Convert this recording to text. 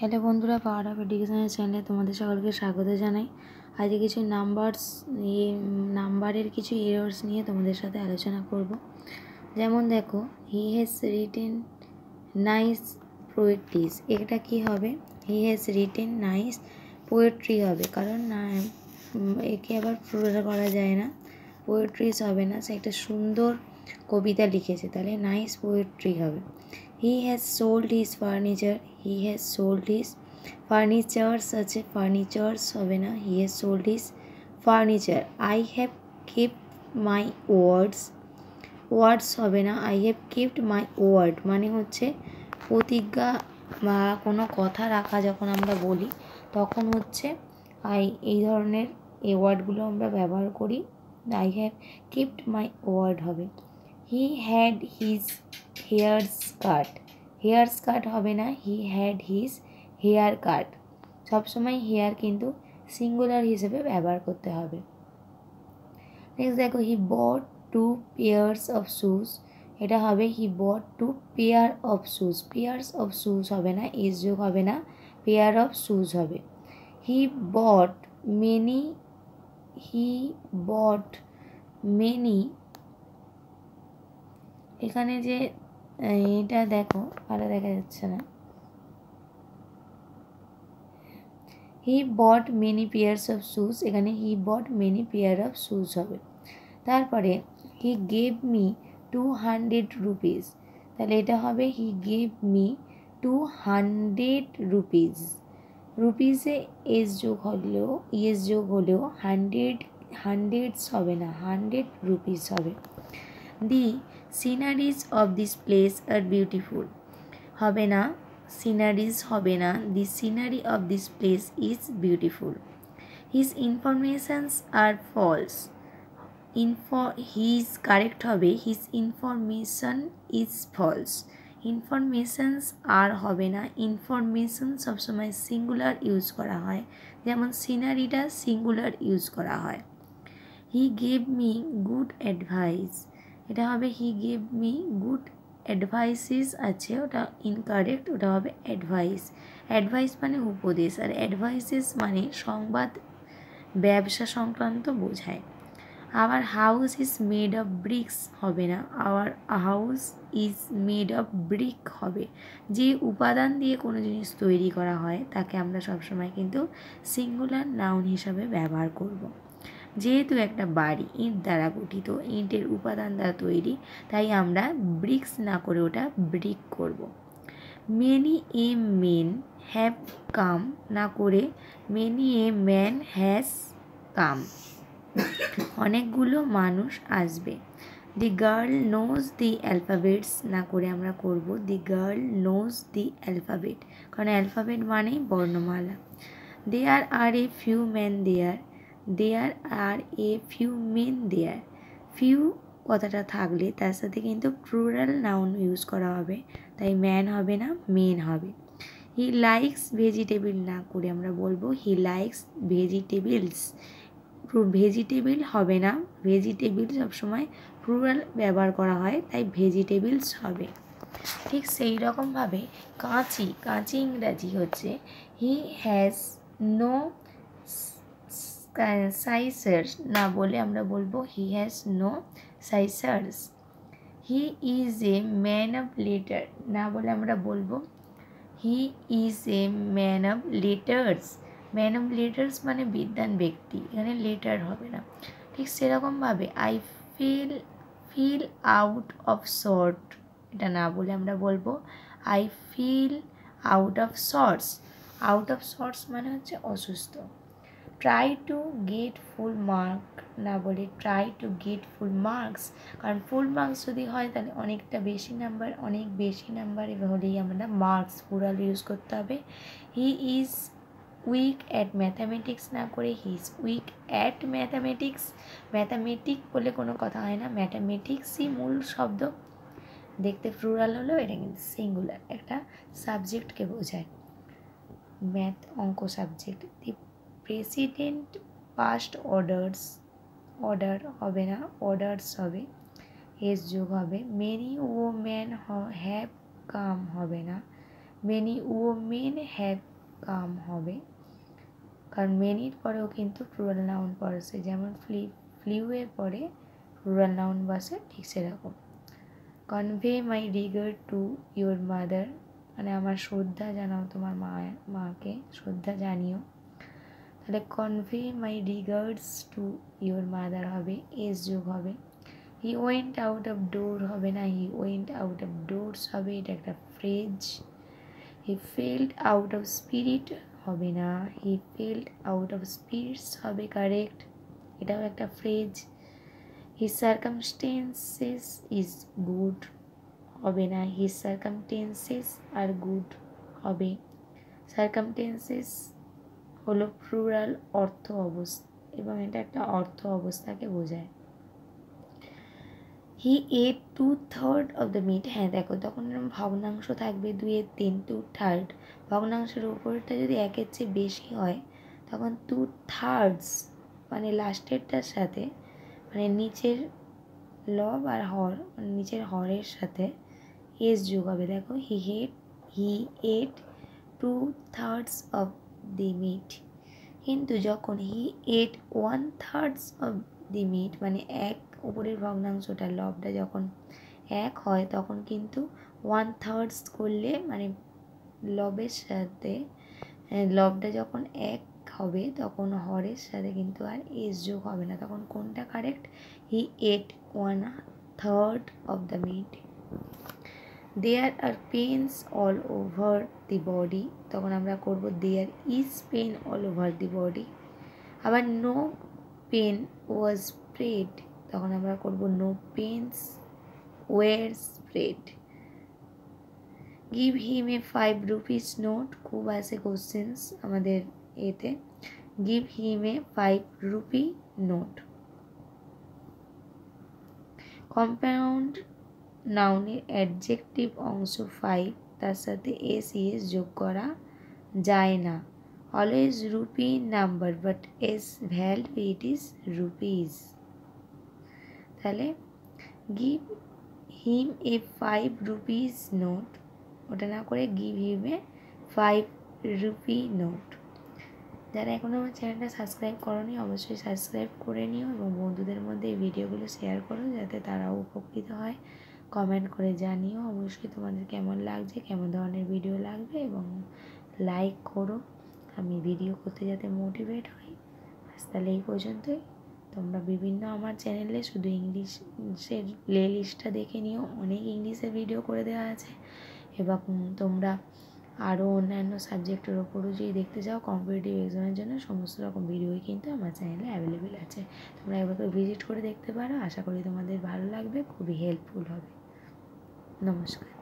Hello বন্ধুরা, power of এডুকেশনের চ্যানেলে তোমাদের সকলকে স্বাগত জানাই। আজকে কিছু নাম্বারের কিছু এরর্স নিয়ে তোমাদের সাথে আলোচনা করব। যেমন দেখো, হি হ্যাজ রিটেন নাইস পোয়েট্রিজ, এটা কি হবে? He has written nice poetry হবে, কারণ একে আবার প্লুরাল করা যায় না, পোয়েট্রিজ হবে না। সে একটা সুন্দর কবিতা লিখেছে, তাহলে নাইস পোয়েট্রি হবে। He has sold his furniture, he has sold his furnitures আছে, ফার্নিচার্স হবে না, he has sold his furniture. I have kept my words হবে না, I have kept my word মানে হচ্ছে প্রতিজ্ঞা বা কোনো কথা রাখা যখন আমরা বলি তখন হচ্ছে এই ধরনের এই ওয়ার্ডগুলো আমরা ব্যবহার করি। I have kept my word হবে। He had his hair skirt হবে না, he had his hair cut. সবসময় হেয়ার কিন্তু সিঙ্গুলার হিসেবে ব্যবহার করতে হবে। নেক্সট দেখো, হি বট 2 pairs of shoes, এটা হবে হি বট 2 pair of shoes। Pairs of shoes হবে না, এস যোগ হবে না, পেয়ার অফ শুজ হবে। হি বট মেনি, এখানে যে এটা দেখো ভালো দেখা যাচ্ছে না, হি বট মেনি পেয়ার্স অফ শুজ, এখানে হি বট মেনি পেয়ার অফ শুজ হবে। তারপরে হি গেভ মি 200 রুপিস, তাহলে এটা হবে হি গেভ মি 200 রুপিস। রুপিসে এস যোগ হলেও হান্ড্রেডস হবে না, 100 রুপিস হবে। The sceneries of this place are beautiful হবে না, সিনারিজ হবে না, the scenery of this place is beautiful. His informations are false, his correct হবে, his information is false. Informations are হবে না, ইনফরমেশন সবসময় সিঙ্গুলার ইউজ করা হয়, যেমন সিনারিটা সিঙ্গুলার ইউজ করা হয়। হি গেভ মি গুড অ্যাডভাইস, এটা হবে he gave me good advises আছে, ওটা ইনকারেক্ট, ওটা হবে অ্যাডভাইস। অ্যাডভাইস মানে উপদেশ, আর অ্যাডভাইসেস মানে সংবাদ, ব্যবসা সংক্রান্ত বোঝায়। Our house is made of bricks হবে না, our house is made of brick হবে। যে উপাদান দিয়ে কোনো জিনিস তৈরি করা হয় তাকে আমরা সবসময় কিন্তু সিঙ্গুলার নাউন হিসাবে ব্যবহার করব। যেহেতু একটা বাড়ি ইট দ্বারা গঠিত, ইটের উপাদান দ্বারা তৈরি, তাই আমরা ব্রিক্স না করে ওটা ব্রিক করব। Many a men have come না করে many a man has come, অনেকগুলো মানুষ আসবে। The girl knows the alphabets না করে আমরা করব the girl knows the alphabet, কারণ অ্যালফাবেট মানেই বর্ণমালা। There are a few man there, there are a few men there. Few কথাটা থাকলে তার সাথে কিন্তু প্লুরাল নাউন ইউজ করা হবে, তাই ম্যান হবে না, মেন হবে। হি লাইকস ভেজিটেবল না করে আমরা বলবো হি লাইকস ভেজিটেবলস। ভেজিটেবল হবে না, ভেজিটেবল সবসময় প্লুরাল ব্যবহার করা হয়, তাই ভেজিটেবলস হবে। ঠিক সেই রকমভাবে কাঁচি ইংরাজি হচ্ছে হি হ্যাজ নো সাইসার্স না বলে আমরা বলবো he has no scissors. He is a man of letter না বলে আমরা বলবো he is a man of letters. Man of letters মানে বিদ্বান ব্যক্তি, এখানে লেটার হবে না। ঠিক সেরকমভাবে I feel out of sort, এটা না বলে আমরা বলবো I feel out of sorts. Out of sorts মানে হচ্ছে অসুস্থ। Try to get full mark না বলে try to get full marks, কারণ ফুল মার্কস যদি হয় তাহলে অনেক বেশি নাম্বার হলেই আমরা মার্কস প্লুরাল ইউজ করতে হবে। He is weak at mathematics না করে he is weak at mathematics. Mathematic বলে কোনো কথা হয় না, ম্যাথামেটিক্সই মূল শব্দ, দেখতে প্লুরাল হলেও এটা কিন্তু সিঙ্গুলার, একটা সাবজেক্টকে বোঝায়, ম্যাথ অঙ্ক subject. The president past order হবে না, অর্ডারস হবে, এস যোগ হবে। মেনি ওমেন হ্যাভ কাম হবে না, মেনি ওমেন হ্যাভ কাম হবে, কারণ মেনির পরেও কিন্তু প্লুরাল নাউন বসে, যেমন ফ্লিউয়ের পরে প্লুরাল নাউন বসে ঠিক সেরকম। Convey my regard to your mother, মানে আমার শ্রদ্ধা জানাও তোমার মাকে শ্রদ্ধা জানিও। তাহলে convey my regards to your mother হবে, এস যোগ হবে। He went out of door হবে না, he went out of doors হবে, এটা একটা phrase. He felt out of spirit হবে না, he felt out of spirits হবে কারেক্ট, এটাও একটা phrase. His circumstances is good হবে না, হিজ সার্কামস্টেন্সেস আর গুড হবে। সার্কামস্টেন্সেস হলো প্লুরাল অর্থ অবস্থা এবং এটা একটা অর্থ অবস্থাকে বোঝায়। হি এট 2/3 অফ দ্য মিট, হ্যাঁ দেখো তখন ভগ্নাংশ থাকবে 2/3 2/3, ভগ্নাংশের উপরটা যদি 1-এর চেয়ে বেশি হয় তখন 2/3 মানে লাস্টেরটার সাথে, মানে নিচের লব আর হর, মানে নিচের হরের সাথে এস যোগ হবে। দেখো হি এট 2/3 অফ দি মিট, কিন্তু যখন হি এট 1/3 অফ দি মিট, মানে এক উপরের ভগ্নাংশটা লবটা যখন 1 হয় তখন কিন্তু 1/3 করলে মানে লবের সাথে লবটা যখন 1 হবে তখন হরের সাথে কিন্তু আর এস যোগ হবে না, তখন কোনটা correct? He ate 1/3 of the meat. There are pains all over the body, তখন আমরা করব there is pain all over the body. আবার নো পেন ওয়াজ স্প্রেড, তখন আমরা করব no pains were spread. Give him a 5 rupees note, খুব আসে questions আমাদের এতে। Give him a 5 rupee note. Compound নাউনের অ্যাডজেক্টিভ অংশ 5, তার সাথে এস ইএস যোগ করা যায় না। Always rupee number but S value it is rupees. তাহলে give him a 5 rupees note, ওটা না করে give him a 5 rupee note. যারা এখনও আমার চ্যানেলটা সাবস্ক্রাইব করোনি অবশ্যই সাবস্ক্রাইব করে নিও এবং বন্ধুদের মধ্যে এই ভিডিওগুলো শেয়ার করো যাতে তারাও উপকৃত হয়। কমেন্ট করে জানিও অবশ্যই তোমাদের কেমন লাগছে, কেমন ধরনের ভিডিও লাগবে, এবং লাইক করো আমি ভিডিও করতে যাতে মোটিভেট হই। আজ তাহলে এই পর্যন্তই। তোমরা বিভিন্ন আমার চ্যানেলে শুধু ইংলিশের প্লে লিস্টটা দেখে নিও, অনেক ইংলিশের ভিডিও করে দেওয়া আছে, এবং তোমরা আরও অন্যান্য সাবজেক্টের ওপরও যদি দেখতে চাও কম্পিটিটিভ এক্সামের জন্য সমস্ত রকম ভিডিওই কিন্তু আমার চ্যানেলে অ্যাভেলেবেল আছে। তোমরা একবার ভিজিট করে দেখতে পারো, আশা করি তোমাদের ভালো লাগবে, খুবই হেল্পফুল হবে। নমস্কার।